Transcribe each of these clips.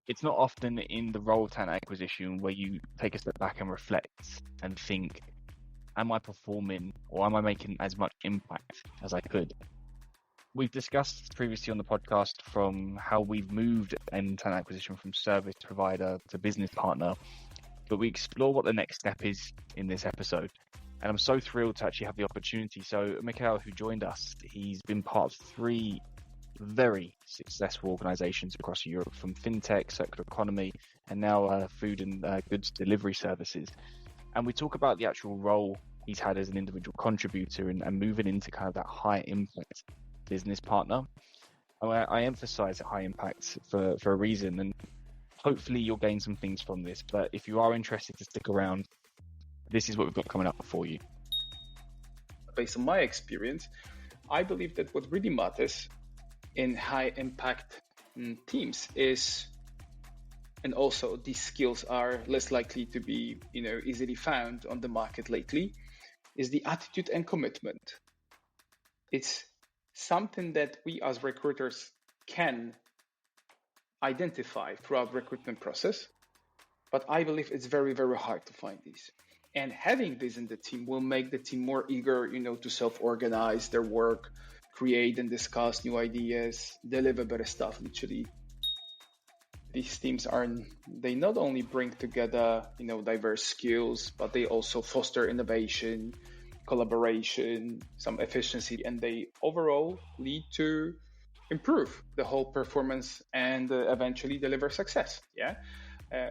It's not often in the role of talent acquisition where you take a step back and reflect and think, am I performing or am I making as much impact as I could? We've discussed previously on the podcast from how we've moved in talent acquisition from service provider to business partner, but we explore what the next step is in this episode. And I'm so thrilled to actually have the opportunity. So Michał, who joined us, he's been part of 3 very successful organizations across Europe, from fintech, circular economy, and now food and goods delivery services. And we talk about the actual role he's had as an individual contributor and moving into kind of that high impact business partner. I emphasize high impact for a reason, and hopefully you'll gain some things from this. But if you are interested to stick around, this is what we've got coming up for you. Based on my experience, I believe that what really matters in high impact teams is, and also these skills are less likely to be, easily found on the market lately, is the attitude and commitment. It's something that we as recruiters can identify throughout recruitment process, but I believe it's very, very hard to find these. And having this in the team will make the team more eager, to self-organize their work, create and discuss new ideas, deliver better stuff, literally. These teams they not only bring together, diverse skills, but they also foster innovation, collaboration, some efficiency, and they overall lead to improve the whole performance and eventually deliver success.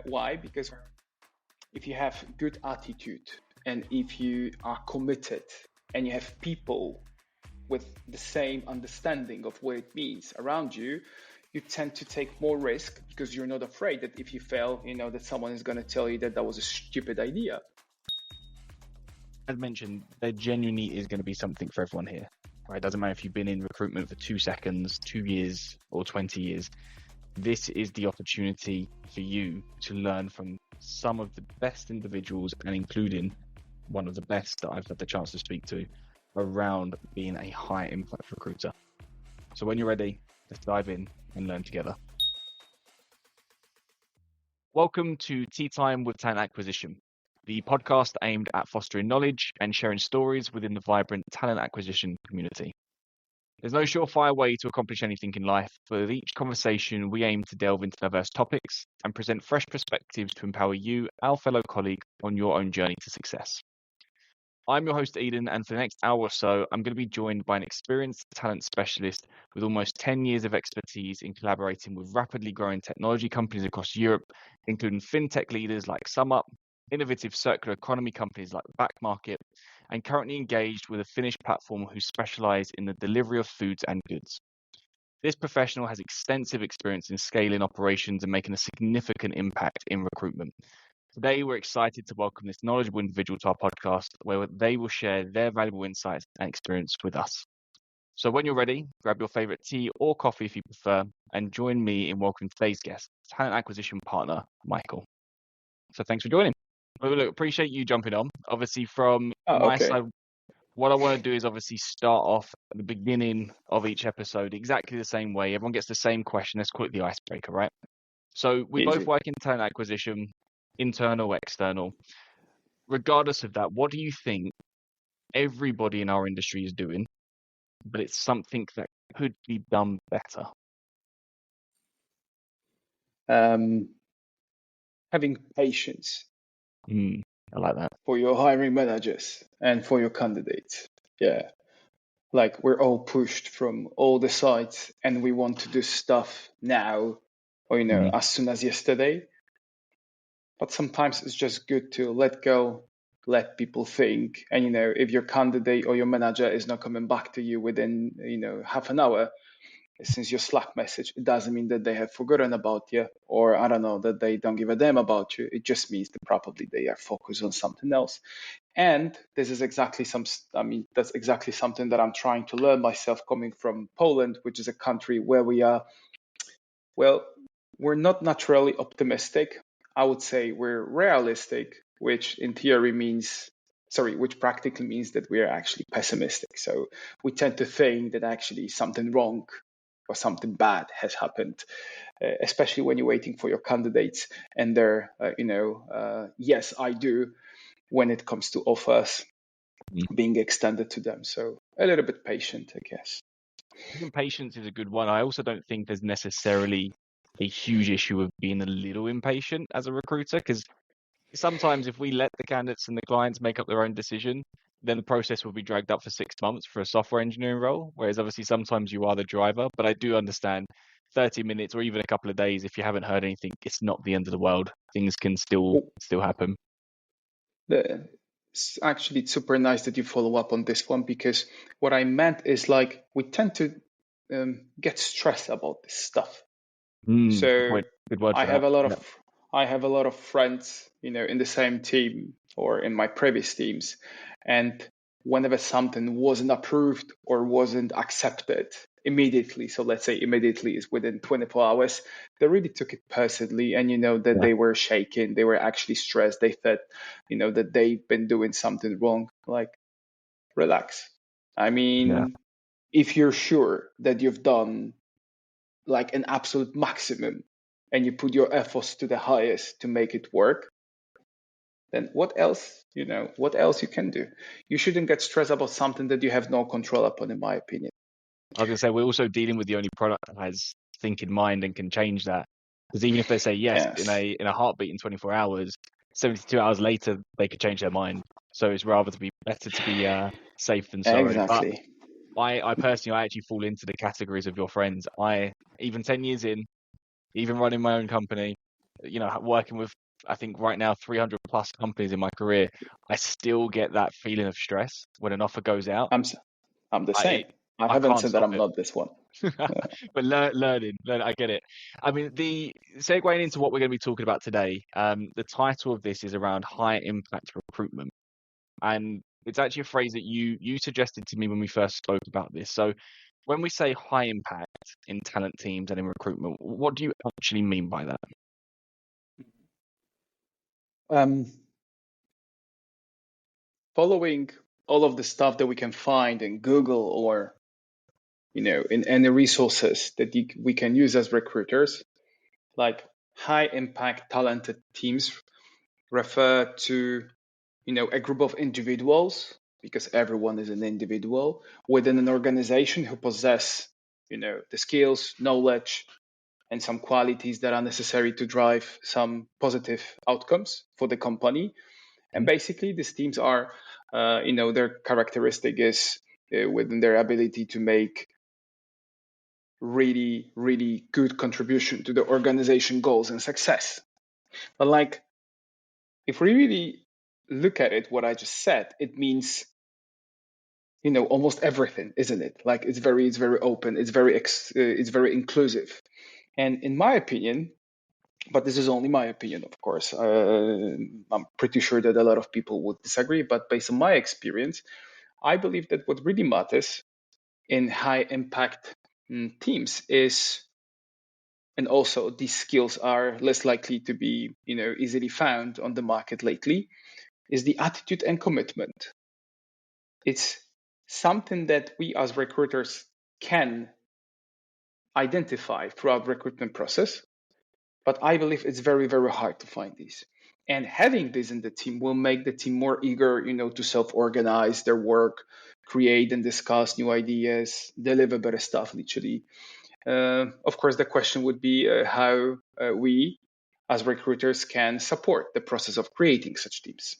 Why? Because if you have good attitude and if you are committed and you have people with the same understanding of what it means around you, you tend to take more risk because you're not afraid that if you fail, that someone is going to tell you that was a stupid idea. As mentioned, there genuinely is going to be something for everyone here, right? It doesn't matter if you've been in recruitment for 2 seconds, 2 years, or 20 years. This is the opportunity for you to learn from some of the best individuals, and including one of the best that I've had the chance to speak to around being a high impact recruiter. So when you're ready, let's dive in and learn together. Welcome to Tea Time with Talent Acquisition, the podcast aimed at fostering knowledge and sharing stories within the vibrant talent acquisition community. There's no surefire way to accomplish anything in life, but with each conversation, we aim to delve into diverse topics and present fresh perspectives to empower you, our fellow colleague, on your own journey to success. I'm your host, Eden, and for the next hour or so, I'm going to be joined by an experienced talent specialist with almost 10 years of expertise in collaborating with rapidly growing technology companies across Europe, including fintech leaders like SumUp, innovative circular economy companies like Backmarket, and currently engaged with a Finnish platform who specialize in the delivery of foods and goods. This professional has extensive experience in scaling operations and making a significant impact in recruitment. Today, we're excited to welcome this knowledgeable individual to our podcast, where they will share their valuable insights and experience with us. So when you're ready, grab your favorite tea or coffee if you prefer, and join me in welcoming today's guest, talent acquisition partner, Michał. So thanks for joining. Well, look, appreciate you jumping on. Obviously, from my side, what I want to do is obviously start off at the beginning of each episode exactly the same way. Everyone gets the same question. Let's call it the icebreaker, right? So we both work in talent acquisition, internal, external. Regardless of that, what do you think everybody in our industry is doing, but it's something that could be done better? Having patience. I like that. For your hiring managers and for your candidates. Yeah. Like we're all pushed from all the sides and we want to do stuff now or, as soon as yesterday. But sometimes it's just good to let go, let people think. And, if your candidate or your manager is not coming back to you within, half an hour, since your Slack message, it doesn't mean that they have forgotten about you or, I don't know, that they don't give a damn about you. It just means that probably they are focused on something else. And this is exactly that's exactly something that I'm trying to learn myself coming from Poland, which is a country where we're not naturally optimistic. I would say we're realistic, which practically means that we are actually pessimistic. So we tend to think that actually something wrong or something bad has happened, especially when you're waiting for your candidates and they're, yes, I do, when it comes to offers being extended to them. So a little bit patient, I guess. I think patience is a good one. I also don't think there's necessarily a huge issue of being a little impatient as a recruiter, because sometimes if we let the candidates and the clients make up their own decision, then the process will be dragged up for 6 months for a software engineering role. Whereas obviously sometimes you are the driver, but I do understand 30 minutes or even a couple of days, if you haven't heard anything, it's not the end of the world. Things can still happen. Actually, it's super nice that you follow up on this one, because what I meant is like we tend to get stressed about this stuff. So Good word I for have that. a lot of I have a lot of friends, in the same team or in my previous teams, and whenever something wasn't approved or wasn't accepted immediately, so let's say immediately is within 24 hours, they really took it personally, and that they were shaken, they were actually stressed, they thought, that they've been doing something wrong. Like, relax. I mean, if you're sure that you've done like an absolute maximum and you put your efforts to the highest to make it work, then what else you can do? You shouldn't get stressed about something that you have no control upon, in my opinion. I was going to say, we're also dealing with the only product that has think in mind and can change that. Because even if they say yes in a heartbeat in 24 hours, 72 hours later, they could change their mind. So it's better to be safe than sorry. Exactly. But I personally, I actually fall into the categories of your friends. Even 10 years in, even running my own company, working with, I think right now, 300 plus companies in my career, I still get that feeling of stress when an offer goes out. I'm the same. I I haven't can't said that stop I'm it. not this one. But learning, I get it. I mean, the segueing into what we're going to be talking about today, the title of this is around high impact recruitment. And it's actually a phrase that you suggested to me when we first spoke about this. So when we say high impact in talent teams and in recruitment, what do you actually mean by that? Following all of the stuff that we can find in Google or in any resources that we can use as recruiters, like high impact talented teams refer to a group of individuals, because everyone is an individual within an organization who possess the skills, knowledge, and some qualities that are necessary to drive some positive outcomes for the company. And basically these teams are their characteristic is within their ability to make really, really good contribution to the organization goals and success. But like, if we really look at it, what I just said, it means almost everything, isn't it? Like, it's very open, it's very inclusive. And in my opinion, but this is only my opinion, of course, I'm pretty sure that a lot of people would disagree, but based on my experience, I believe that what really matters in high impact teams is, and also these skills are less likely to be easily found on the market lately, is the attitude and commitment. It's something that we as recruiters can identify throughout recruitment process, but I believe it's very hard to find these. And having this in the team will make the team more eager to self-organize their work, create and discuss new ideas, deliver better stuff, literally. Of course, the question would be how we as recruiters can support the process of creating such teams.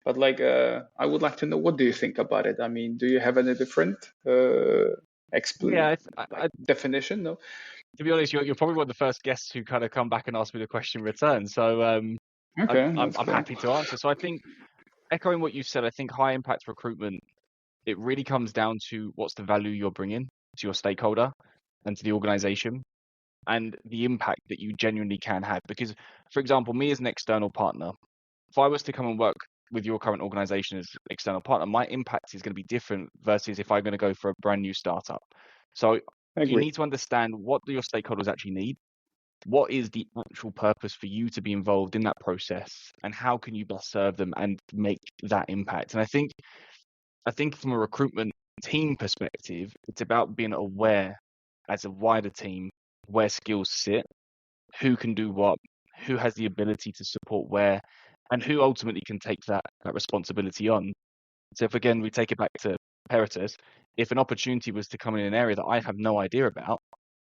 But like, I would like to know, what do you think about it? I mean, do you have any different definition? No. To be honest, you're probably one of the first guests who kind of come back and ask me the question in return. So Okay, I'm cool. happy to answer. So I think, echoing what you said, I think high impact recruitment, it really comes down to what's the value you're bringing to your stakeholder and to the organization, and the impact that you genuinely can have. Because, for example, me as an external partner, if I was to come and work with your current organization as external partner, my impact is going to be different versus if I'm going to go for a brand new startup. So you need to understand what do your stakeholders actually need, what is the actual purpose for you to be involved in that process, and how can you best serve them and make that impact. And I think from a recruitment team perspective, it's about being aware as a wider team where skills sit, who can do what, who has the ability to support where, and who ultimately can take that responsibility on. So if again we take it back to Peritus, if an opportunity was to come in an area that I have no idea about,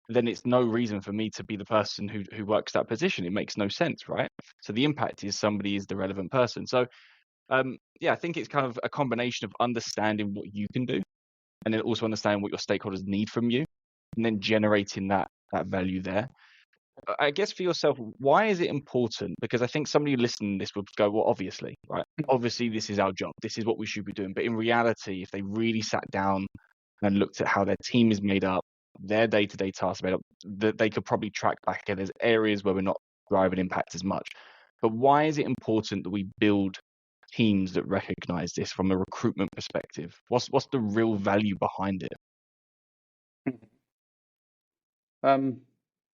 then it's no reason for me to be the person who works that position. It makes no sense, right? So the impact is somebody is the relevant person. So yeah, I think it's kind of a combination of understanding what you can do and then also understanding what your stakeholders need from you and then generating that value there. I guess for yourself, why is it important? Because I think somebody listening to this would go, well, obviously, right? Obviously, this is our job. This is what we should be doing. But in reality, if they really sat down and looked at how their team is made up, their day-to-day tasks made up, that they could probably track back. And there's areas where we're not driving impact as much. But why is it important that we build teams that recognize this from a recruitment perspective? What's the real value behind it?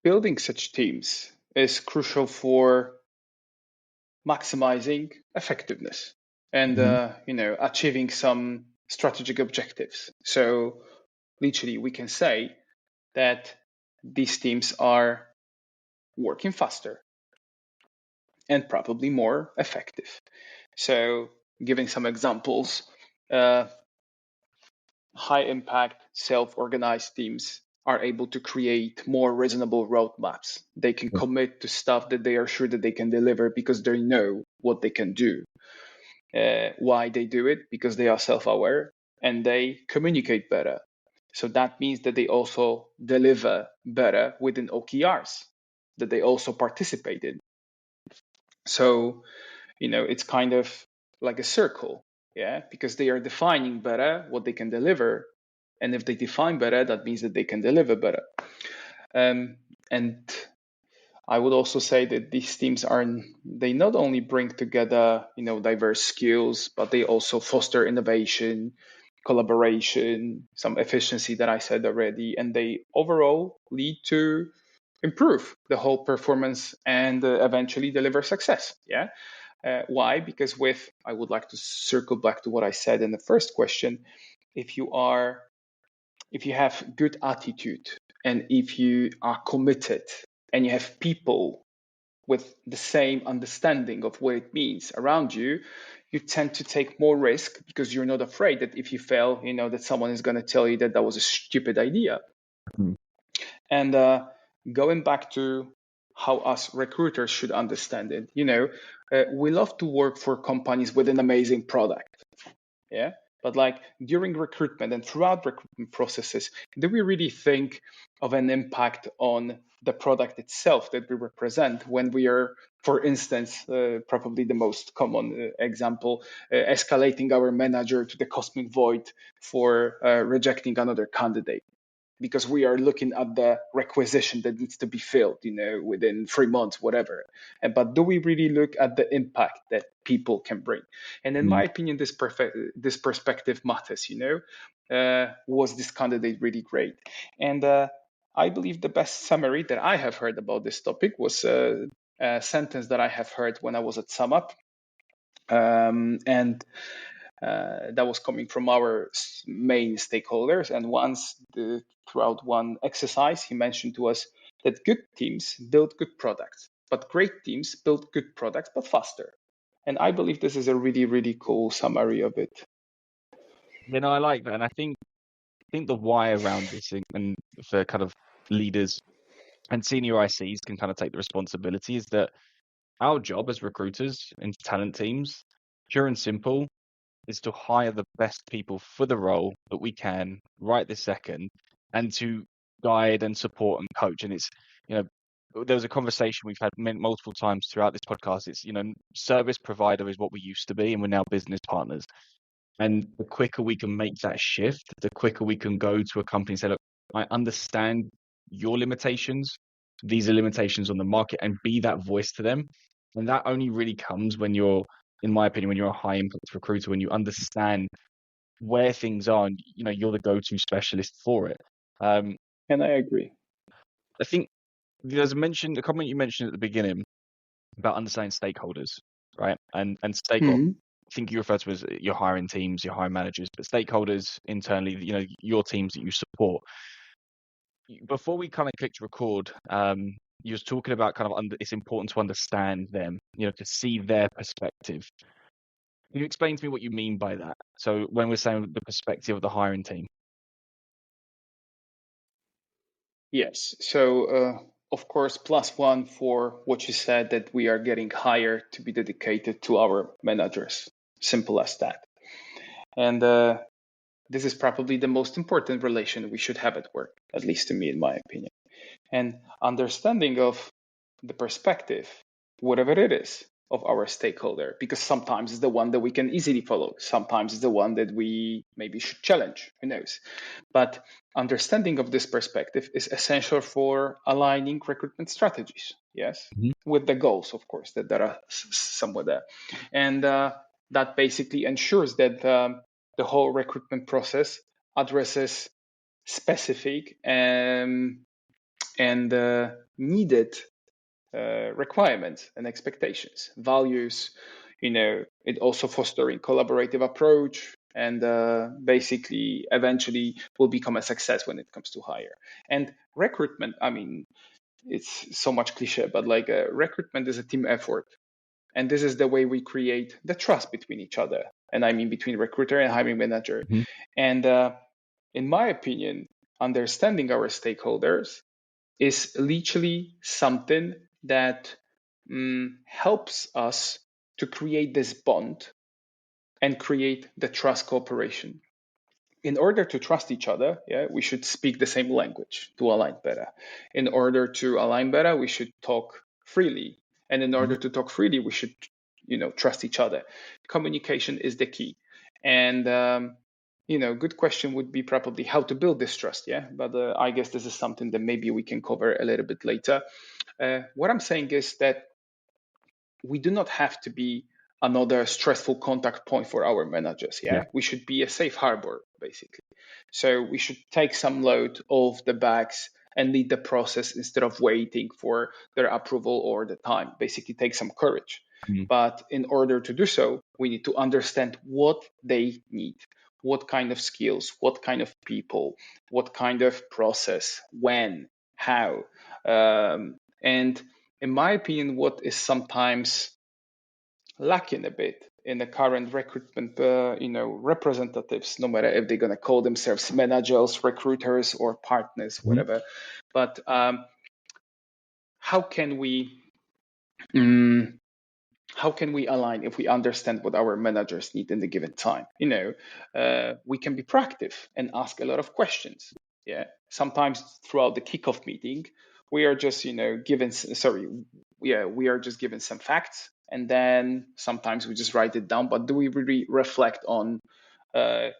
Building such teams is crucial for maximizing effectiveness and achieving some strategic objectives. So literally we can say that these teams are working faster and probably more effective. So giving some examples, high impact self-organized teams are able to create more reasonable roadmaps. They can commit to stuff that they are sure that they can deliver because they know what they can do. Why they do it? Because they are self-aware and they communicate better. So that means that they also deliver better within OKRs that they also participate in. So, it's kind of like a circle, yeah, because they are defining better what they can deliver. And if they define better, that means that they can deliver better. And I would also say that these teams they not only bring together, diverse skills, but they also foster innovation, collaboration, some efficiency that I said already, and they overall lead to improve the whole performance and eventually deliver success. Yeah. Why? Because I would like to circle back to what I said in the first question. If you have good attitude and if you are committed and you have people with the same understanding of what it means around you, you tend to take more risk because you're not afraid that if you fail, that someone is going to tell you that was a stupid idea. Mm-hmm. And going back to how us recruiters should understand it, we love to work for companies with an amazing product. Yeah. But like during recruitment and throughout recruitment processes, do we really think of an impact on the product itself that we represent when we are, for instance, probably the most common example, escalating our manager to the cosmic void for rejecting another candidate? Because we are looking at the requisition that needs to be filled, within 3 months, whatever. But do we really look at the impact that people can bring? And in my opinion, this perspective matters. Was this candidate really great? And I believe the best summary that I have heard about this topic was a sentence that I have heard when I was at SumUp. And that was coming from our main stakeholders. And throughout one exercise, he mentioned to us that good teams build good products, but great teams build good products, but faster. And I believe this is a really, really cool summary of it. I like that. And I think the why around this and for kind of leaders and senior ICs can kind of take the responsibility is that our job as recruiters in talent teams, pure and simple, is to hire the best people for the role that we can right this second and to guide and support and coach. And it's, there was a conversation we've had multiple times throughout this podcast. It's, service provider is what we used to be and we're now business partners. And the quicker we can make that shift, the quicker we can go to a company and say, look, I understand your limitations. These are limitations on the market, and be that voice to them. And that only really comes when you're, in my opinion, when you're a high impact recruiter, when you understand where things are and, you're the go-to specialist for it. And I agree. I think there's a comment you mentioned at the beginning about understanding stakeholders, right? And stakeholders. Mm-hmm. I think you refer to as your hiring teams, your hiring managers, but stakeholders internally, your teams that you support. before we kind of clicked record, you was talking about kind of it's important to understand them, to see their perspective. Can you explain to me what you mean by that? So when we're saying the perspective of the hiring team. Yes. So, of course, +1 for what you said, that we are getting hired to be dedicated to our managers. Simple as that. And this is probably the most important relation we should have at work, at least to me, in my opinion. And understanding of the perspective, whatever it is, of our stakeholder, because sometimes it's the one that we can easily follow. Sometimes it's the one that we maybe should challenge, who knows. But understanding of this perspective is essential for aligning recruitment strategies, yes, with the goals, of course, that there are somewhere there. And that basically ensures that the whole recruitment process addresses specific and needed requirements and expectations, values. It also fostering collaborative approach, and basically eventually will become a success when it comes to hire. And recruitment, I mean, it's so much cliche, but like recruitment is a team effort, and this is the way we create the trust between each other, and I mean between recruiter and hiring manager. And in my opinion, understanding our stakeholders is literally something that helps us to create this bond and create the trust cooperation. In order to trust each other, we should speak the same language to align better. In order to align better, we should talk freely. And in order to talk freely, we should, trust each other. Communication is the key. And good question would be probably how to build this trust, But I guess this is something that maybe we can cover a little bit later. What I'm saying is that we do not have to be another stressful contact point for our managers, We should be a safe harbor, basically. So we should take some load off the backs and lead the process instead of waiting for their approval or the time. Basically, take some courage. But in order to do so, we need to understand what they need, what kind of skills, what kind of people, what kind of process, when, how. And in my opinion, what is sometimes lacking a bit in the current recruitment, representatives, no matter if they're going to call themselves managers, recruiters, or partners, whatever. But how can we align if we understand what our managers need in the given time? We can be proactive and ask a lot of questions. Sometimes throughout the kickoff meeting, we are just we are just given some facts, and then sometimes we just write it down. But do we really reflect on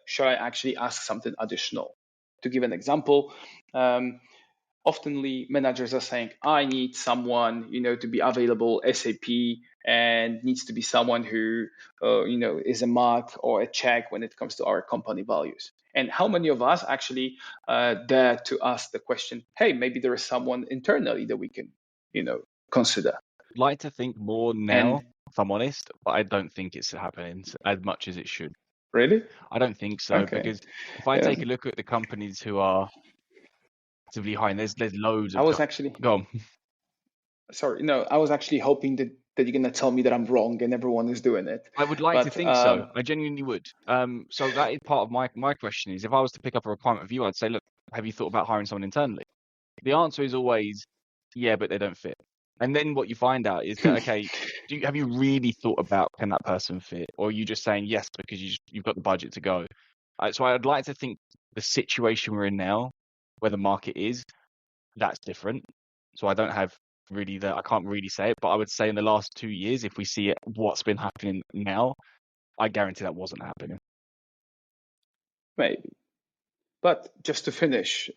should I actually ask something additional? To give an example, oftenly managers are saying, I need someone, to be available ASAP, and needs to be someone who, is a mark or a check when it comes to our company values. And how many of us actually dare to ask the question, hey, maybe there is someone internally that we can, consider? I'd like to think more now, if I'm honest, but I don't think it's happening as much as it should. Really? I don't think so, Okay. because if I take a look at the companies who are actively hiring, there's loads of. I was actually. Go on. Sorry, no, I was actually hoping that you're going to tell me that I'm wrong and everyone is doing it. I would like to think so. I genuinely would. So that is part of my question is, if I was to pick up a requirement of you, I'd say, look, have you thought about hiring someone internally? The answer is always, yeah, but they don't fit. And then what you find out is that, okay, have you really thought about, can that person fit? Or are you just saying yes because you've got the budget to go? So I'd like to think the situation we're in now, where the market is, that's different. So I don't have really I can't really say it, but I would say in the last 2 years, if we see it, what's been happening now, I guarantee that wasn't happening. Maybe. But just to finish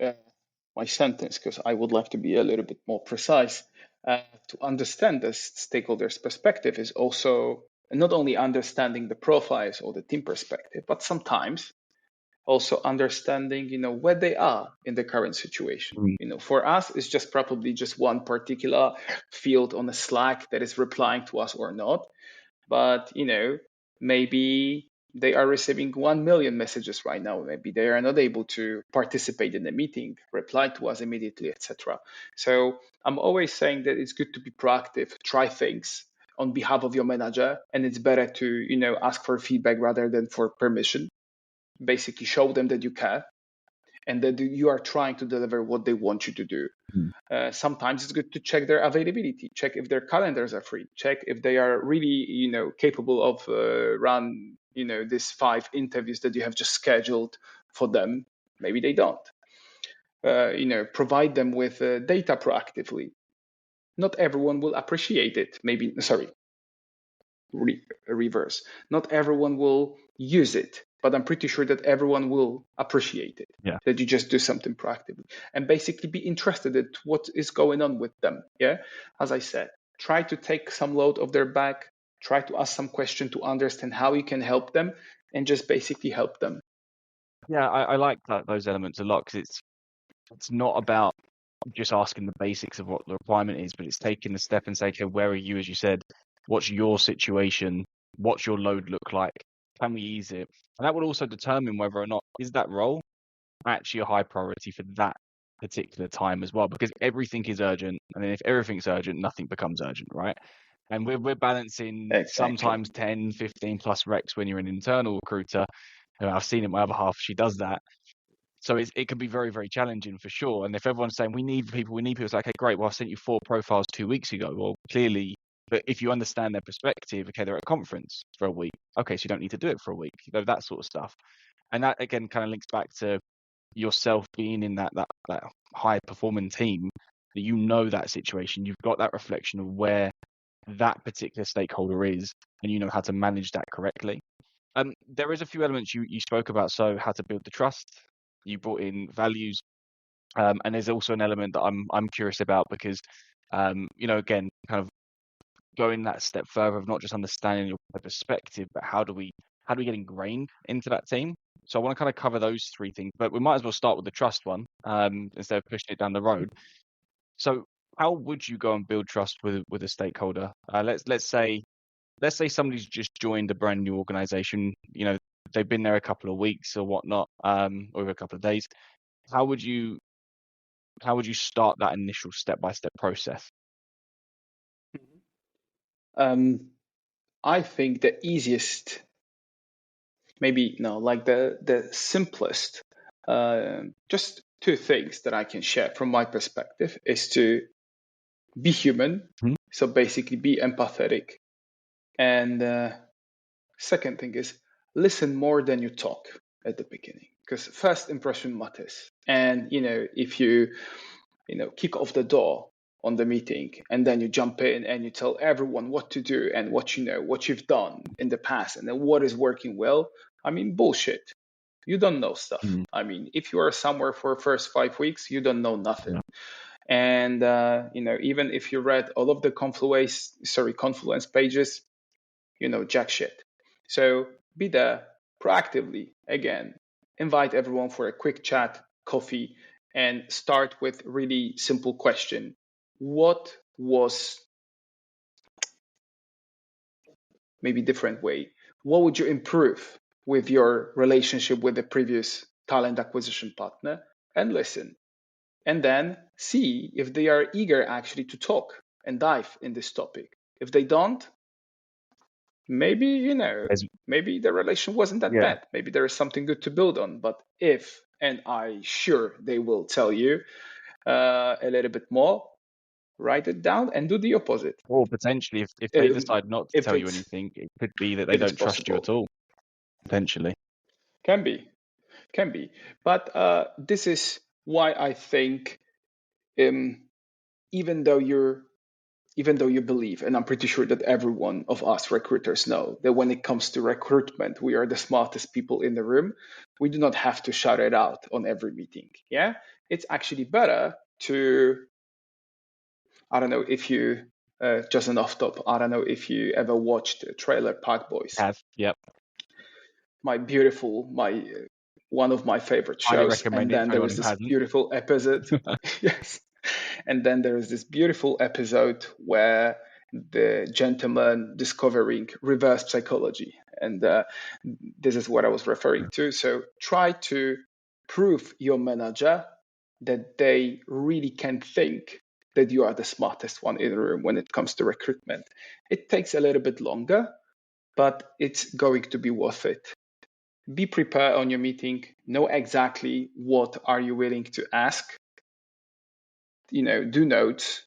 my sentence, because I would like to be a little bit more precise, to understand the stakeholders' perspective is also not only understanding the profiles or the team perspective, but sometimes also understanding, where they are in the current situation. For us, it's just probably just one particular field on the Slack that is replying to us or not. But, maybe they are receiving 1 million messages right now. Maybe they are not able to participate in the meeting, reply to us immediately, etc. So I'm always saying that it's good to be proactive, try things on behalf of your manager, and it's better to ask for feedback rather than for permission. Basically show them that you care and that you are trying to deliver what they want you to do. Sometimes it's good to check their availability, check if their calendars are free, check if they are really capable of run these 5 interviews that you have just scheduled for them. Maybe they don't. Provide them with data proactively. Not everyone will appreciate it. Reverse. Not everyone will use it, but I'm pretty sure that everyone will appreciate it. Yeah. That you just do something proactively and basically be interested in what is going on with them. Yeah. As I said, try to take some load off their back, try to ask some question to understand how you can help them and just basically help them. Yeah, I like those elements a lot because it's not about just asking the basics of what the requirement is, but it's taking the step and saying, okay, where are you, as you said, what's your situation, what's your load look like, can we ease it? And that will also determine whether or not is that role actually a high priority for that particular time as well, because everything is urgent, and then if everything's urgent, nothing becomes urgent, right? And we're balancing sometimes 10, 15 plus recs when you're an internal recruiter. I've seen it, my other half, she does that. So it can be very, very challenging for sure. And if everyone's saying we need people, it's like, okay, great. Well, I sent you 4 profiles 2 weeks ago. Well, clearly, but if you understand their perspective, okay, they're at a conference for a week. Okay, so you don't need to do it for a week. That sort of stuff. And that again kind of links back to yourself being in that high performing team, that that situation. You've got that reflection of where that particular stakeholder is, and you know how to manage that correctly. There is a few elements you spoke about. So how to build the trust. You brought in values, and there's also an element that I'm curious about because, again, kind of going that step further of not just understanding your perspective, but how do we get ingrained into that team? So I want to kind of cover those 3 things, but we might as well start with the trust one instead of pushing it down the road. So how would you go and build trust with a stakeholder? Let's say somebody's just joined a brand new organization. They've been there a couple of weeks or whatnot, or a couple of days. How would you start that initial step-by-step process? I think the easiest, the simplest, just 2 things that I can share from my perspective is to be human. So basically be empathetic. And second thing is listen more than you talk at the beginning, because first impression matters. And if you kick off the door on the meeting and then you jump in and you tell everyone what to do and what you've done in the past and then what is working well, bullshit. You don't know stuff. If you are somewhere for the first 5 weeks, you don't know nothing. Yeah. And even if you read all of the Confluence pages, jack shit. So be there proactively. Again, invite everyone for a quick chat, coffee, and start with really simple question. What was, maybe different way, what would you improve with your relationship with the previous talent acquisition partner? And listen. And then see if they are eager actually to talk and dive in this topic. If they don't, maybe, maybe the relation wasn't that bad. Maybe there is something good to build on. But if, and I'm sure they will tell you a little bit more, write it down and do the opposite. Or potentially, if they decide not to tell you anything, it could be that they don't trust you at all. Potentially. Can be. But this is why I think, even though you believe, and I'm pretty sure that every one of us recruiters know that when it comes to recruitment, we are the smartest people in the room. We do not have to shout it out on every meeting. Yeah, it's actually better to, I don't know if you, just an off top, I don't know if you ever watched Trailer Park Boys. Yep. One of my favorite shows. And then there was this beautiful episode. Yes. And then there is this beautiful episode where the gentleman discovering reverse psychology. And this is what I was referring to. So try to prove your manager that they really can think that you are the smartest one in the room when it comes to recruitment. It takes a little bit longer, but it's going to be worth it. Be prepared on your meeting. Know exactly what are you willing to ask. Do notes,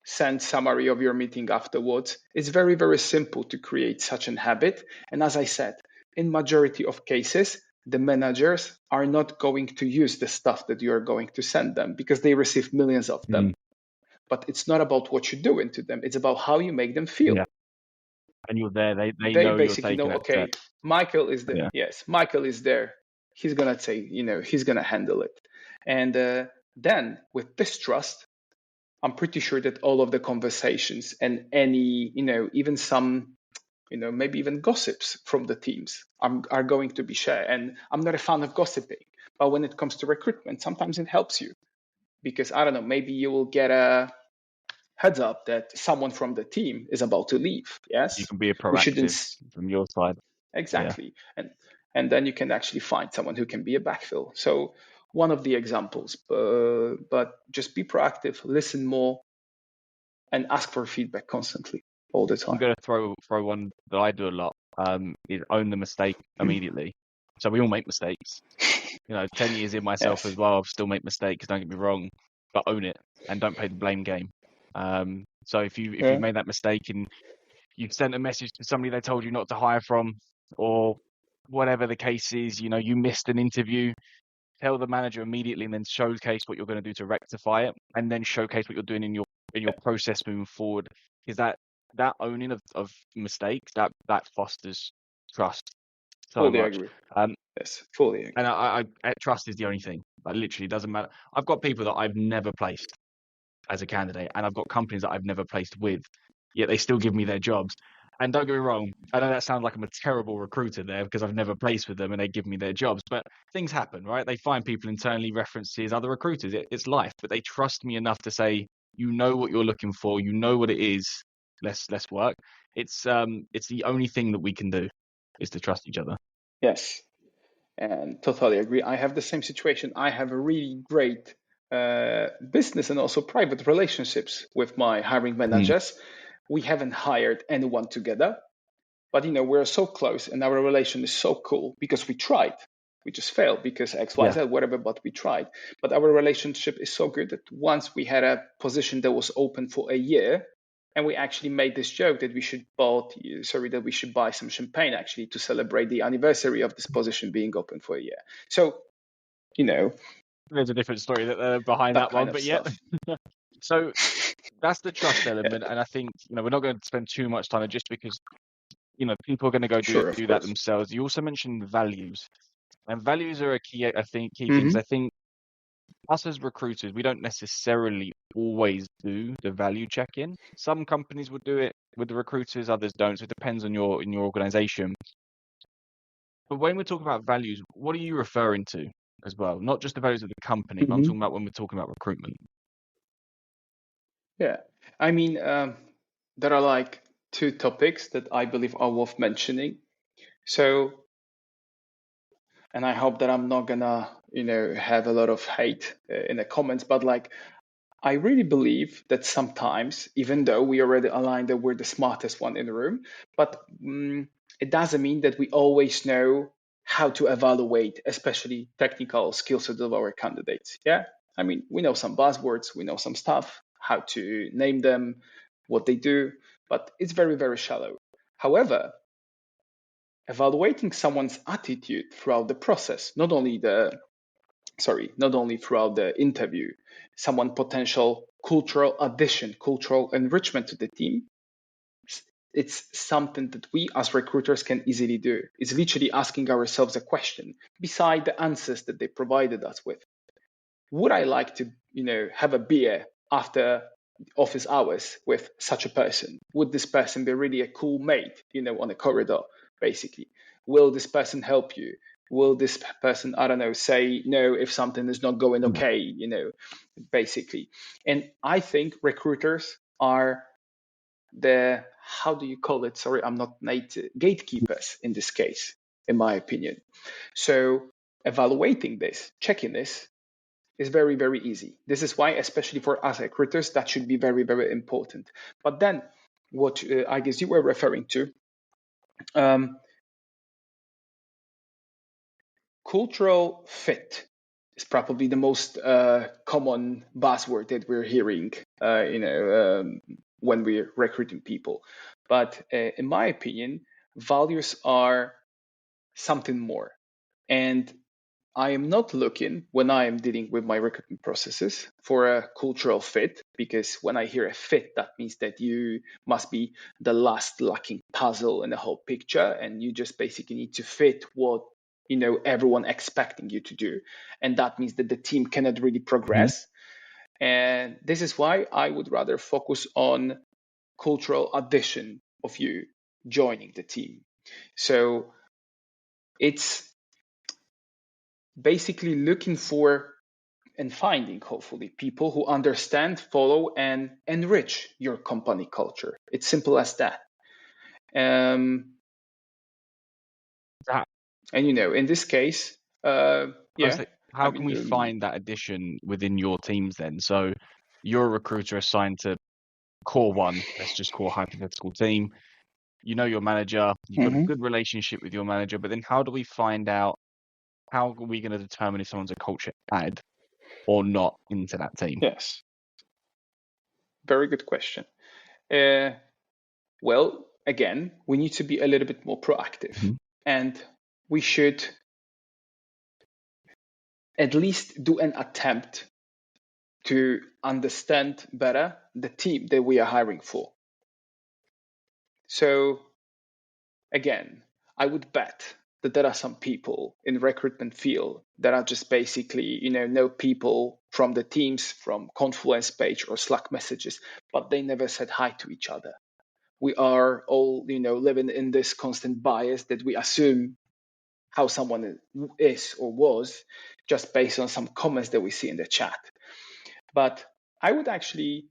send summary of your meeting afterwards. It's very, very simple to create such an habit. And as I said, in majority of cases, the managers are not going to use the stuff that you're going to send them because they receive millions of them. But it's not about what you do into them. It's about how you make them feel. Yeah. And you're there. They know basically you're know, taking okay, Michael is there. Yeah. Yes, Michael is there. He's going to say, he's going to handle it. And then with this trust, I'm pretty sure that all of the conversations and any, even some, maybe even gossips from the teams are going to be shared. And I'm not a fan of gossiping, but when it comes to recruitment, sometimes it helps you because, I don't know, maybe you will get a heads up that someone from the team is about to leave. Yes. You can be a We shouldn't. proactive from your side. Exactly. And then you can actually find someone who can be a backfill. So one of the examples, but just be proactive, listen more, and ask for feedback constantly all the time. I'm going to throw one that I do a lot, is own the mistake immediately. So we all make mistakes. 10 years in myself Yes. as well, I'll still make mistakes, don't get me wrong, but own it and don't play the blame game. So if you've made that mistake and you've sent a message to somebody they told you not to hire from, or whatever the case is, you missed an interview, tell the manager immediately and then showcase what you're going to do to rectify it, and then showcase what you're doing in your process moving forward. Is that owning of mistakes that fosters trust so fully much. Agree. Yes, fully agree. And I trust is the only thing. Like, literally doesn't matter. I've got people that I've never placed as a candidate, and I've got companies that I've never placed with, yet they still give me their jobs. And don't get me wrong, I know that sounds like I'm a terrible recruiter there because I've never placed with them and they give me their jobs, but things happen, right? They find people internally, references, other recruiters. It's life, but they trust me enough to say, what you're looking for, what it is. Let's work. It's the only thing that we can do is to trust each other. Yes, and totally agree. I have the same situation. I have a really great business and also private relationships with my hiring managers. We haven't hired anyone together, but we're so close and our relation is so cool because we tried. We just failed because X, Y, Z, whatever, but we tried. But our relationship is so good that once we had a position that was open for a year, and we actually made this joke that we should buy some champagne actually to celebrate the anniversary of this position being open for a year. So, there's a different story behind that one, but yeah. So that's the trust element, and I think we're not going to spend too much time on it just because people are going to go do that themselves. You also mentioned values, and values are a key things. I think us as recruiters, we don't necessarily always do the value check-in. Some companies would do it with the recruiters, others don't. So it depends on your organization. But when we're talking about values, what are you referring to as well? Not just the values of the company, but I'm talking about when we're talking about recruitment. Yeah, I mean, there are like two topics that I believe are worth mentioning. So, and I hope that I'm not gonna, have a lot of hate in the comments, but like, I really believe that sometimes, even though we already aligned that we're the smartest one in the room, but it doesn't mean that we always know how to evaluate, especially technical skill set of our candidates. Yeah, I mean, we know some buzzwords, we know some stuff, how to name them, what they do, but it's very, very shallow. However, evaluating someone's attitude throughout the process, not only throughout the interview, someone potential cultural addition, cultural enrichment to the team, it's something that we as recruiters can easily do. It's literally asking ourselves a question beside the answers that they provided us with. Would I like to, have a beer after office hours with such a person? Would this person be really a cool mate, on a corridor, basically? Will this person help you? Will this person, I don't know, say no if something is not going okay, basically? And I think recruiters are how do you call it? Sorry, I'm not native. Gatekeepers in this case, in my opinion. So evaluating this, checking this is very, very easy. This is why, especially for us recruiters, that should be very, very important. But then what I guess you were referring to, cultural fit is probably the most common buzzword that we're hearing, when we're recruiting people. But in my opinion, values are something more. And I am not looking, when I am dealing with my recruitment processes, for a cultural fit, because when I hear a fit, that means that you must be the last lacking puzzle in the whole picture, and you just basically need to fit what everyone expecting you to do, and that means that the team cannot really progress. And this is why I would rather focus on cultural addition of you joining the team. So it's basically looking for and finding, hopefully, people who understand, follow, and enrich your company culture. It's simple as that. And in this case, how can we find that addition within your teams then? So you're a recruiter assigned to core one, let's just call hypothetical team. You know your manager, you've got a good relationship with your manager, but then how do we find out, how are we going to determine if someone's a culture add or not into that team? Yes. Very good question. Well, again, we need to be a little bit more proactive, and we should at least do an attempt to understand better the team that we are hiring for. So again, I would bet that there are some people in the recruitment field that are just basically, know people from the teams, from Confluence page or Slack messages, but they never said hi to each other. We are all, living in this constant bias that we assume how someone is or was just based on some comments that we see in the chat. But I would actually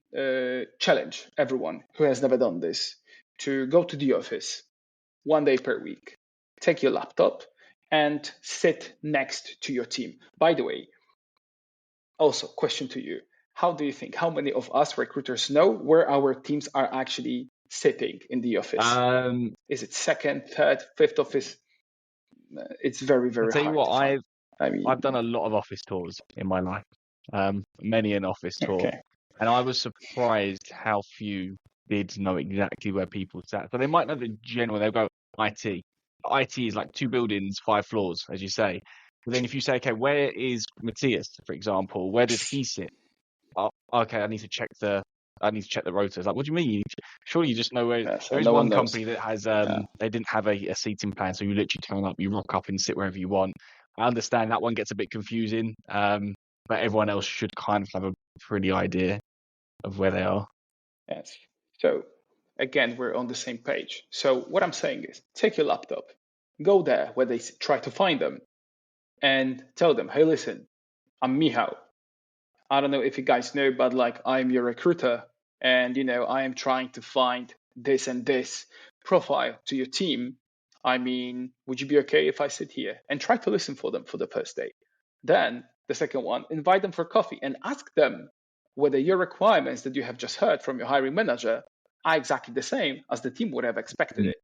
challenge everyone who has never done this to go to the office 1 day per week, take your laptop and sit next to your team. By the way, also question to you, how do you think, how many of us recruiters know where our teams are actually sitting in the office? Is it second, third, fifth office? It's very, very hard. I'll tell you what, I've done a lot of office tours in my life, many an office tour, and I was surprised how few did know exactly where people sat. So they might know the general, they'll go IT. IT is like 2 buildings, 5 floors, as you say. But then if you say, okay, where is Matthias, for example, where does he sit? Oh, okay, I need to check the rotors. Like, what do you mean? Surely you just know where. There is one company that has they didn't have a seating plan, so you literally turn up, you rock up and sit wherever you want. I understand that one gets a bit confusing, but everyone else should kind of have a pretty idea of where they are. Yes. So again, we're on the same page. So what I'm saying is, take your laptop, go there where they try to find them, and tell them, hey, listen, I'm Michał. I don't know if you guys know, but I'm your recruiter, and I am trying to find this and this profile to your team. I mean, would you be okay if I sit here and try to listen for them for the first day? Then the second one, invite them for coffee and ask them whether your requirements that you have just heard from your hiring manager are exactly the same as the team would have expected it.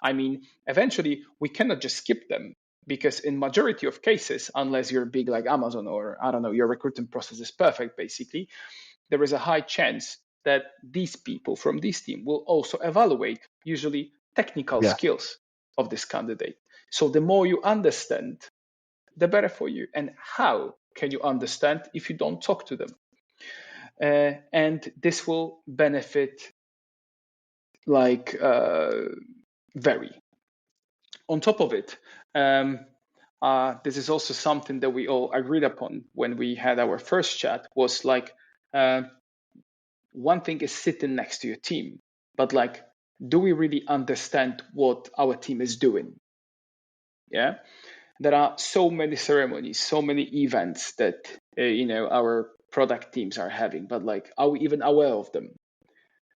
I mean, eventually we cannot just skip them, because in majority of cases, unless you're big like Amazon or I don't know, your recruitment process is perfect, basically, there is a high chance that these people from this team will also evaluate usually technical skills of this candidate. So the more you understand, the better for you. And how can you understand if you don't talk to them? And this will benefit very. On top of it, this is also something that we all agreed upon when we had our first chat, was one thing is sitting next to your team, but do we really understand what our team is doing? Yeah, there are so many ceremonies, so many events that our product teams are having, but are we even aware of them?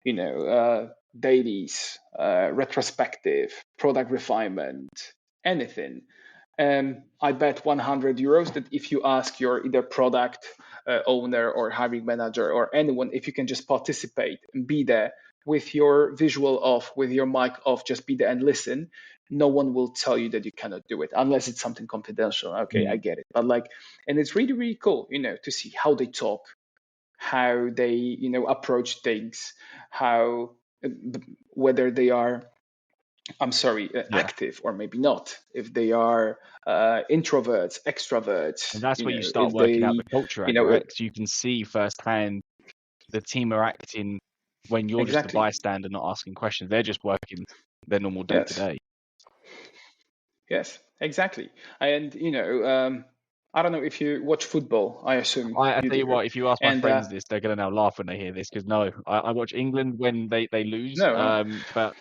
dailies, retrospective, product refinement, anything. I bet €100 that if you ask your either product owner or hiring manager or anyone, if you can just participate and be there with your visual off, with your mic off, just be there and listen, no one will tell you that you cannot do it unless it's something confidential. Okay, I get it. But and it's really, really cool, to see how they talk, how they, approach things, how, whether they are, active or maybe not, if they are introverts, extroverts, And that's where you start if working out they, the culture you angle, know, right? Because you can see firsthand the team are acting when you're just a exactly. bystander not asking questions. They're just working their normal day to Yes. day. Yes, exactly. And, I don't know if you watch football, I assume I you tell you do. what, if you ask my And friends this, they're going to now laugh when they hear this because no, I watch England when they lose, no, but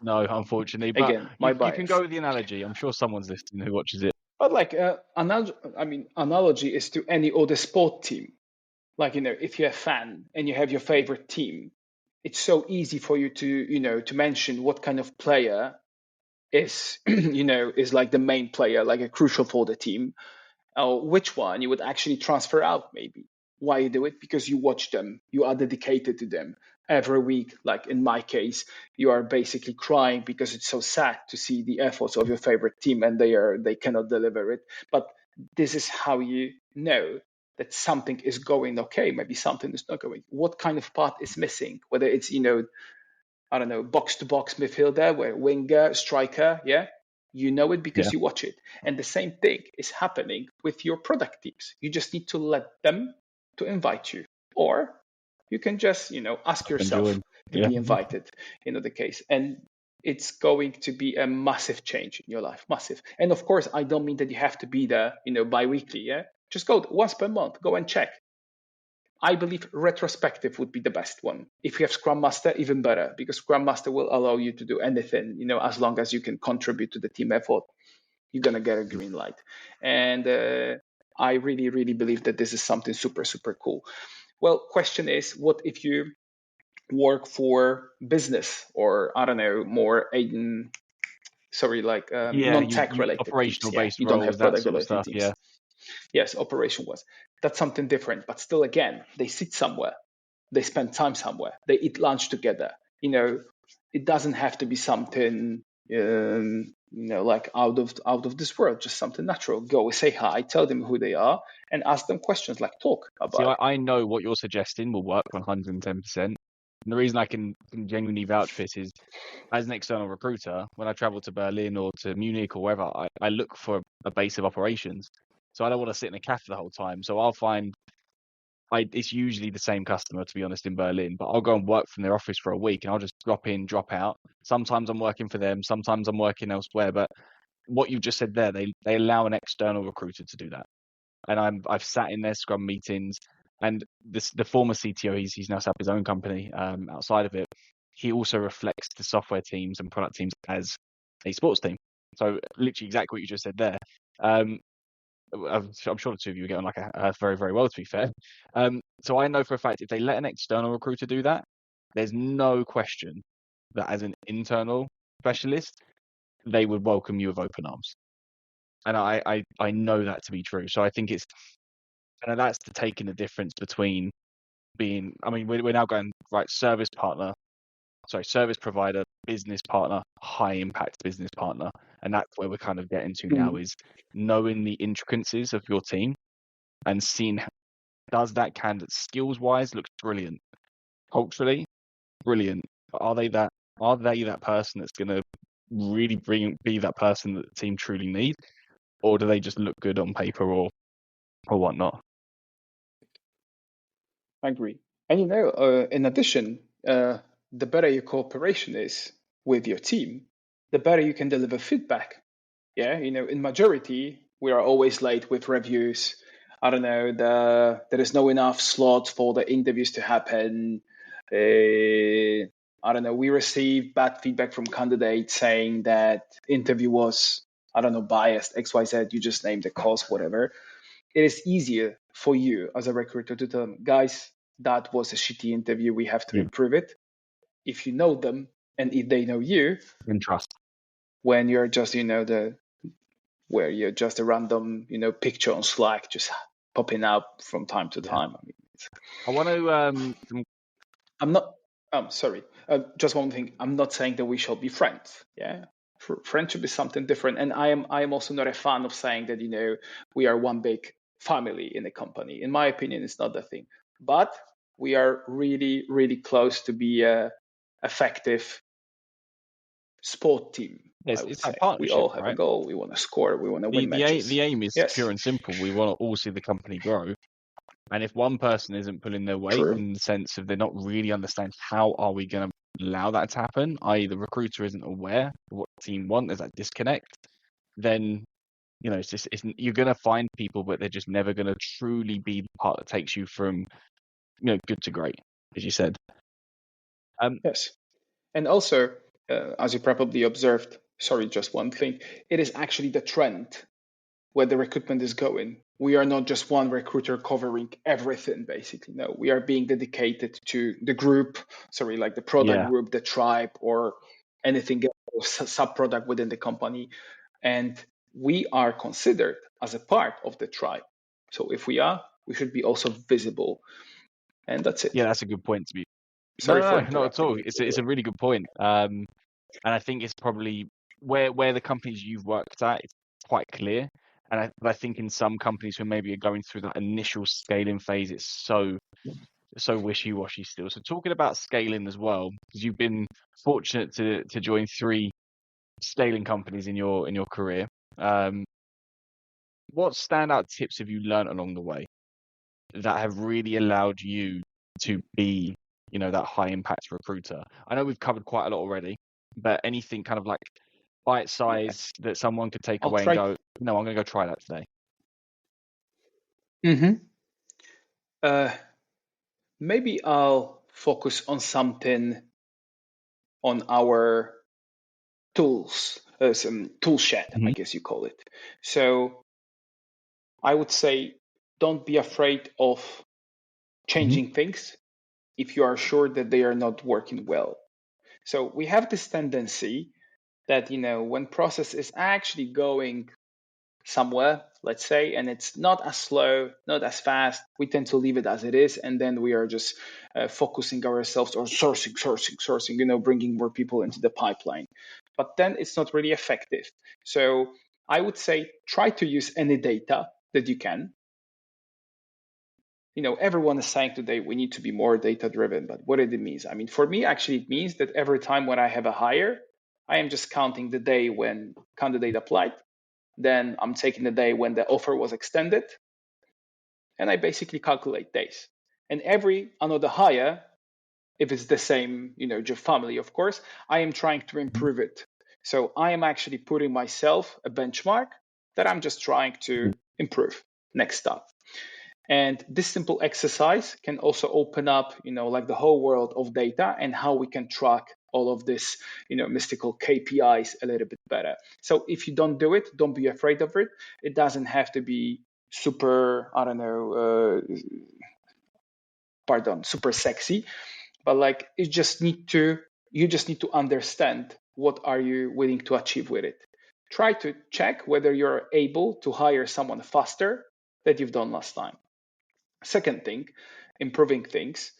no, unfortunately. But again, my you can go bias. with the analogy. I'm sure someone's listening who watches it. But analogy is to any other sport team. If you're a fan and you have your favorite team, it's so easy for you to, to mention what kind of player is, is like the main player, like a crucial for the team, or which one you would actually transfer out maybe. Why you do it? Because you watch them, you are dedicated to them every week. Like in my case, you are basically crying because it's so sad to see the efforts of your favorite team and they cannot deliver it. But this is how you know that something is going okay, maybe something is not going. What kind of part is missing? Whether it's, I don't know, box to box midfielder, where winger, striker, yeah, you know it because Yeah, you watch it. And the same thing is happening with your product teams. You just need to let them to invite you, or you can just, ask yourself enjoying. to Yeah, be invited. The case, and it's going to be a massive change in your life, massive. And of course, I don't mean that you have to be there, bi-weekly. Yeah, just go once per month, go and check. I believe retrospective would be the best one. If you have Scrum Master, even better, because Scrum Master will allow you to do anything, as long as you can contribute to the team effort, you're going to get a green light. And I really, really believe that this is something super, super cool. Well, question is, what if you work for business or, I don't know, more, yeah. non-tech You related teams? operational Yeah, based you don't roles, have that product sort of related stuff. Yeah, teams. Yes, operation was. That's something different. But still, again, they sit somewhere, they spend time somewhere, they eat lunch together. It doesn't have to be something like out of this world. Just something natural. Go say hi, tell them who they are, and ask them questions. Like talk see, about it. I know what you're suggesting will work 110%. And the reason I can genuinely vouch for this is, as an external recruiter, when I travel to Berlin or to Munich or wherever, I look for a base of operations. So I don't want to sit in a cafe the whole time. So I'll find it's usually the same customer, to be honest, in Berlin, but I'll go and work from their office for a week and I'll just drop in, drop out. Sometimes I'm working for them, sometimes I'm working elsewhere. But what you just said there, they allow an external recruiter to do that. And I've sat in their Scrum meetings, and the former CTO, he's now set up his own company outside of it. He also reflects the software teams and product teams as a sports team. So literally exactly what you just said there. I'm sure the two of you are getting like a very, very well, to be fair. So I know for a fact if they let an external recruiter do that, there's no question that as an internal specialist, they would welcome you with open arms. And I know that to be true. So I think that's the taking the difference between being, I mean, we're now going, right, service provider, business partner, high impact business partner. And that's where we're kind of getting to now, is knowing the intricacies of your team and seeing, does that candidate skills wise look brilliant, culturally brilliant? Are they that person that's going to really be that person that the team truly need, or do they just look good on paper or whatnot? I agree. And in addition, the better your cooperation is with your team, the better you can deliver feedback. Yeah, in majority, we are always late with reviews. I don't know, there is no enough slots for the interviews to happen. I don't know, we receive bad feedback from candidates saying that interview was, I don't know, biased, XYZ, you just name the cause, whatever. It is easier for you as a recruiter to tell them, guys, that was a shitty interview, we have to Yeah. improve it. if you know them and if they know you, And trust. when you're just, where you're just a random, picture on Slack just popping up from time to Yeah. time. I mean, I want to. I'm not. Sorry. Just one thing. I'm not saying that we shall be friends. Yeah, friendship is something different. And I am also not a fan of saying that we are one big family in the company. In my opinion, it's not the thing. But we are really, really close to be a effective sport team. I would It's that say we all partnership, have a right? goal. We want to score. We want to win matches. The aim is pure Yes, and simple. We want to all see the company grow. And if one person isn't pulling their weight true. in the sense of they're not really understanding how are we going to allow that to happen, i.e. the recruiter isn't aware of what the team want, there's that disconnect, then you're going to find people, but they're just never going to truly be the part that takes you from good to great, as you said. Yes, and also, as you probably observed, sorry, just one thing, it is actually the trend where the recruitment is going. We are not just one recruiter covering everything, basically. No, we are being dedicated to the group, like the product Yeah. group, the tribe, or anything else, sub-product within the company. And we are considered as a part of the tribe. So if we are, we should be also visible. And that's it. Yeah, that's a good point to be. Sorry for No, not at interrupting all. you. It's a really good point. And I think it's probably where the companies you've worked at, it's quite clear. But I think in some companies who maybe are going through that initial scaling phase, it's so wishy-washy still. So talking about scaling as well, because you've been fortunate to join 3 scaling companies in your career. What standout tips have you learned along the way that have really allowed you to be, that high impact recruiter? I know we've covered quite a lot already, but anything kind of like bite Yeah, size that someone could take I'll away and try. go, no, I'm going to go try that today. Mm-hmm. Maybe I'll focus on something on our tools, some tool shed, I Hmm. guess you call it. So I would say don't be afraid of Hmm. changing things if you are sure that they are not working well. So we have this tendency that, when process is actually going somewhere, let's say, and it's not as slow, not as fast, we tend to leave it as it is, and then we are just focusing ourselves on sourcing, bringing more people into the pipeline. But then it's not really effective. So I would say try to use any data that you can. Everyone is saying today we need to be more data driven, but what it means? I mean, for me, actually, it means that every time when I have a hire, I am just counting the day when candidate applied. Then I'm taking the day when the offer was extended, and I basically calculate days. And every another hire, if it's the same, job family, of course, I am trying to improve it. So I am actually putting myself a benchmark that I'm just trying to improve next step. And this simple exercise can also open up, like the whole world of data and how we can track all of this, mystical KPIs a little bit better. So if you don't do it, don't be afraid of it. It doesn't have to be super, I don't know, super sexy, but like you just need to understand what are you willing to achieve with it. Try to check whether you're able to hire someone faster that you've done last time. Second thing, improving things.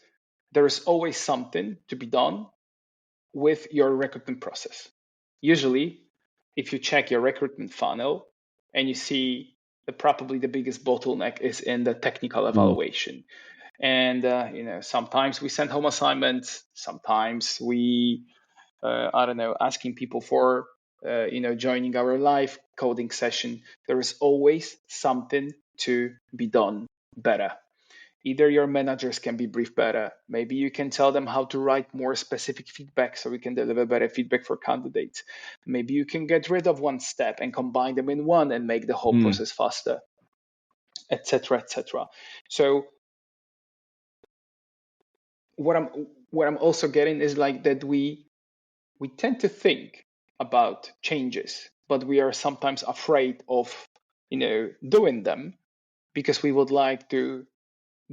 There is always something to be done with your recruitment process. Usually, if you check your recruitment funnel and you see that probably the biggest bottleneck is in the technical evaluation. And sometimes we send home assignments. Sometimes we, asking people for, joining our live coding session. There is always something to be done better. Either your managers can be briefed better. Maybe you can tell them how to write more specific feedback so we can deliver better feedback for candidates. Maybe you can get rid of one step and combine them in one and make the whole process faster, etc., etc. So what I'm also getting is like that we tend to think about changes, but we are sometimes afraid of doing them because we would like to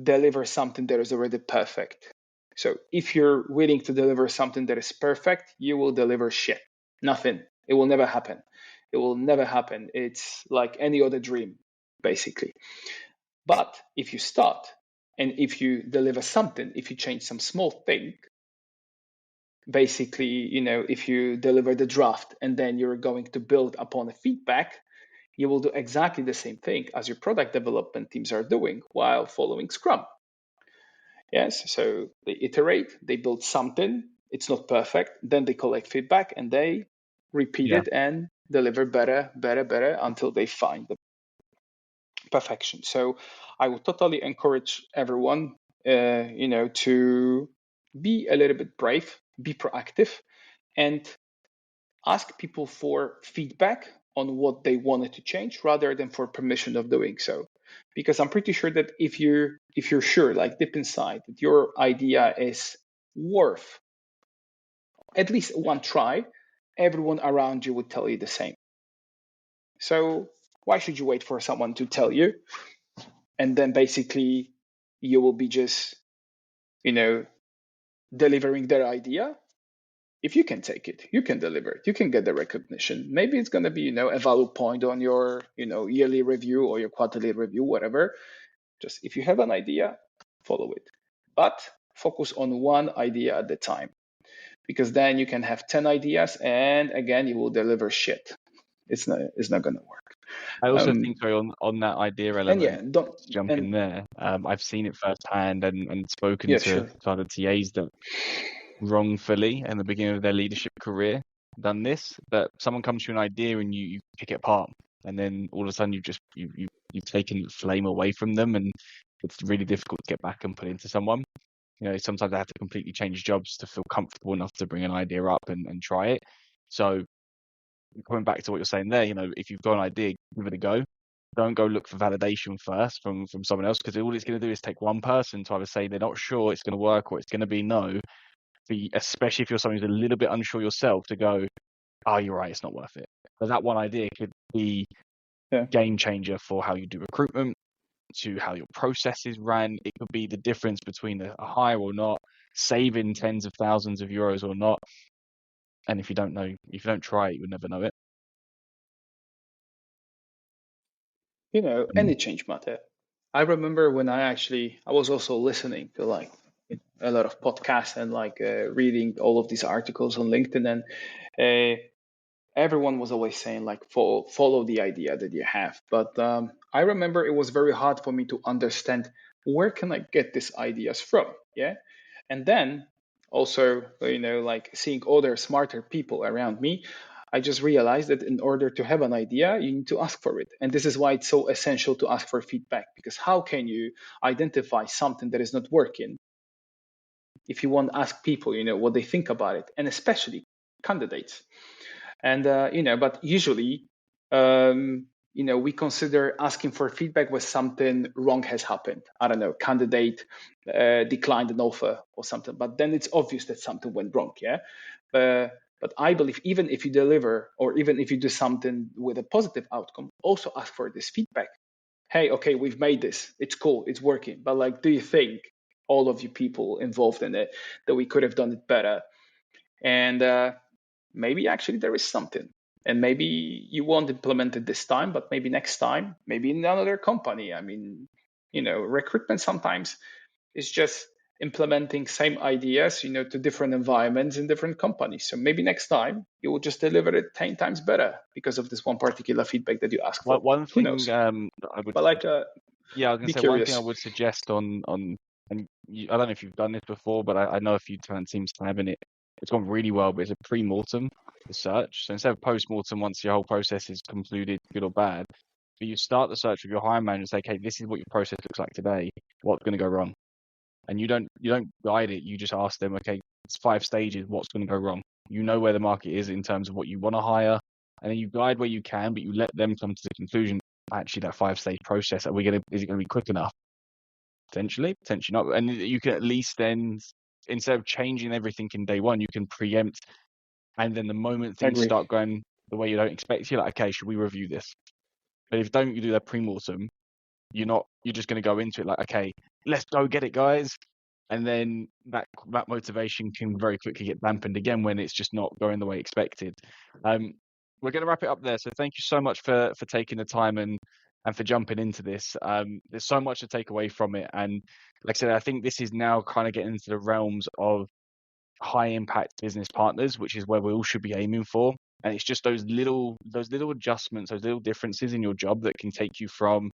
deliver something that is already perfect. So if you're willing to deliver something that is perfect, you will deliver shit. Nothing. It will never happen. It will never happen. It's like any other dream, basically. But if you start and if you deliver something, if you change some small thing, basically, if you deliver the draft and then you're going to build upon the feedback, you will do exactly the same thing as your product development teams are doing while following Scrum. Yes, so they iterate, they build something, it's not perfect, then they collect feedback and they repeat Yeah. it and deliver better until they find the perfection. So I would totally encourage everyone, to be a little bit brave, be proactive, and ask people for feedback on what they wanted to change rather than for permission of doing so. Because I'm pretty sure that if you're sure, like deep inside, that your idea is worth at least one try, everyone around you would tell you the same. So why should you wait for someone to tell you? And then basically you will be just, delivering their idea. If you can take it, you can deliver it, you can get the recognition. Maybe it's going to be, a value point on your, yearly review or your quarterly review, whatever. Just if you have an idea, follow it. But focus on one idea at a time, because then you can have 10 ideas and again, you will deliver shit. It's not going to work. I also think, sorry, on that idea And element, yeah, don't, jump in and there. I've seen it firsthand and spoken yeah, to sure. other TAs that wrongfully in the beginning of their leadership career done this, that someone comes to an idea and you pick it apart, and then all of a sudden you've taken the flame away from them, and it's really difficult to get back and put into someone. Sometimes I have to completely change jobs to feel comfortable enough to bring an idea up and try it. So coming back to what you're saying there, if you've got an idea, give it a go. Don't go look for validation first from someone else, because all it's going to do is take one person to either say they're not sure it's going to work or it's going to be no, especially if you're someone who's a little bit unsure yourself, to go, oh, you're right, it's not worth it. But that one idea could be game changer for how you do recruitment, to how your processes ran. It could be the difference between a hire or not, saving tens of thousands of euros or not. And if you don't try it, you'll never know it. Any change matter. I remember when I was also listening to like a lot of podcasts and like reading all of these articles on LinkedIn, and everyone was always saying like follow the idea that you have. But I remember it was very hard for me to understand where can I get these ideas from. Yeah, and then also like seeing other smarter people around me, I just realized that in order to have an idea, you need to ask for it. And this is why it's so essential to ask for feedback, because how can you identify something that is not working if you won't ask people, what they think about it, and especially candidates. And, but usually, we consider asking for feedback when something wrong has happened. I don't know, candidate declined an offer or something, but then it's obvious that something went wrong. Yeah. But I believe even if you deliver or even if you do something with a positive outcome, also ask for this feedback. Hey, okay, we've made this. It's cool. It's working. But like, do you think all of you people involved in it that we could have done it better? And maybe actually there is something. And maybe you won't implement it this time, but maybe next time, maybe in another company. I mean, recruitment sometimes is just implementing same ideas, to different environments in different companies. So maybe next time you will just deliver it 10 times better because of this one particular feedback that you asked for. One Who thing knows? I would, But like, yeah, I was gonna be say one thing I curious. would suggest and I don't know if you've done this before, but I know a few talent teams having it. It's gone really well, but it's a pre-mortem search. So instead of post-mortem, once your whole process is concluded, good or bad, but you start the search with your hiring manager and say, okay, this is what your process looks like today. What's going to go wrong? And you don't guide it. You just ask them, okay, it's 5 stages. What's going to go wrong? You know where the market is in terms of what you want to hire, and then you guide where you can, but you let them come to the conclusion. Actually, that 5-stage process, is it going to be quick enough? Potentially not. And you can at least then, instead of changing everything in day one, you can preempt. And then the moment I things agree. start going the way you don't expect, you're like, okay, should we review this? But if you do that pre-mortem, you're just going to go into it like, okay, let's go get it, guys. and then that motivation can very quickly get dampened again when it's just not going the way expected. We're going to wrap it up there. So thank you so much for taking the time and for jumping into this. There's so much to take away from it, and like I said, I think this is now kind of getting into the realms of high impact business partners, which is where we all should be aiming for. And it's just those little adjustments, those little differences in your job that can take you from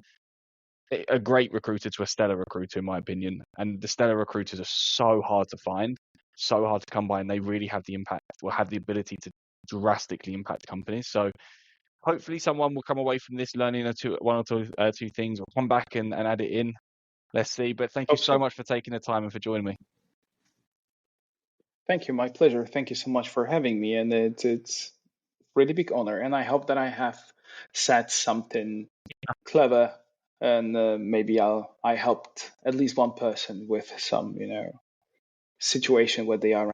a great recruiter to a stellar recruiter, in my opinion. And the stellar recruiters are so hard to find, so hard to come by, and they really have the impact or have the ability to drastically impact companies. So hopefully someone will come away from this learning one or two things, or come back and add it in. Let's see. But thank you Hope so so. much for taking the time and for joining me. Thank you. My pleasure. Thank you so much for having me. And it's really big honor. And I hope that I have said something clever, and maybe I helped at least one person with some, situation where they are